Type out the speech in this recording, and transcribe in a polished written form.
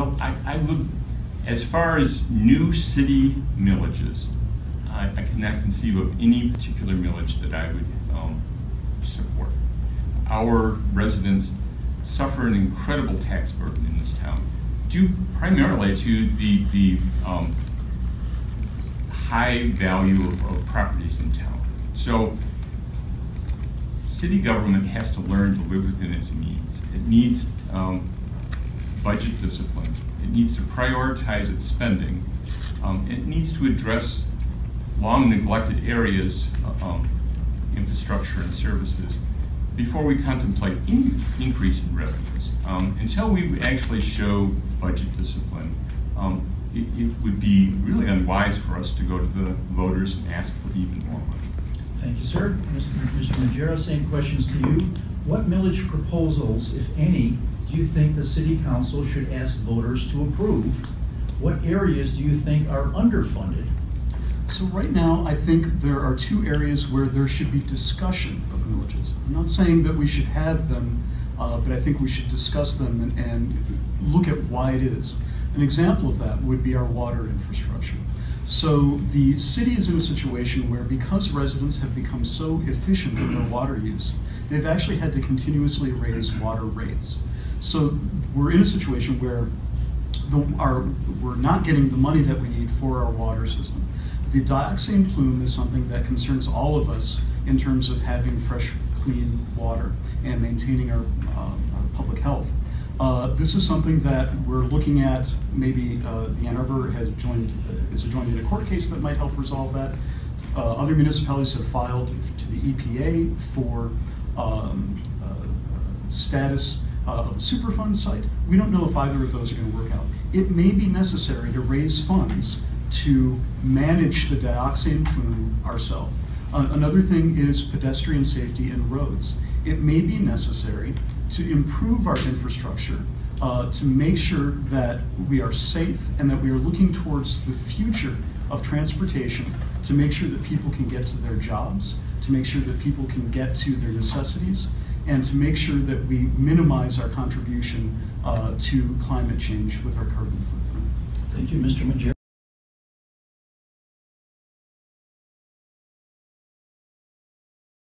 know, I would, as far as new city millages, I cannot conceive of any particular millage that I would support. Our residents suffer an incredible tax burden in this town, due primarily to the high value of properties in town. So city government has to learn to live within its means. It needs budget discipline. It needs to prioritize its spending. It needs to address long neglected areas, infrastructure and services, before we contemplate increase in revenues. Until we actually show budget discipline, it would be really unwise for us to go to the voters and ask for even more money. Thank you, sir. Mr. Magiera, same questions to you. What millage proposals, if any, do you think the City Council should ask voters to approve? What areas do you think are underfunded? So right now, I think there are two areas where there should be discussion of millages. I'm not saying that we should have them, but I think we should discuss them and look at why it is. An example of that would be our water infrastructure. So the city is in a situation where, because residents have become so efficient in their water use, they've actually had to continuously raise water rates. So we're in a situation where we're not getting the money that we need for our water system. The dioxane plume is something that concerns all of us in terms of having fresh, clean water and maintaining our public health. This is something that we're looking at. Maybe the Ann Arbor is joined in a court case that might help resolve that. Other municipalities have filed to the EPA for status of a Superfund site. We don't know if either of those are going to work out. It may be necessary to raise funds to manage the dioxane plume ourselves. Another thing is pedestrian safety and roads. It may be necessary to improve our infrastructure to make sure that we are safe and that we are looking towards the future of transportation, to make sure that people can get to their jobs, to make sure that people can get to their necessities, and to make sure that we minimize our contribution to climate change with our carbon footprint. Thank you, Mr. Magiera.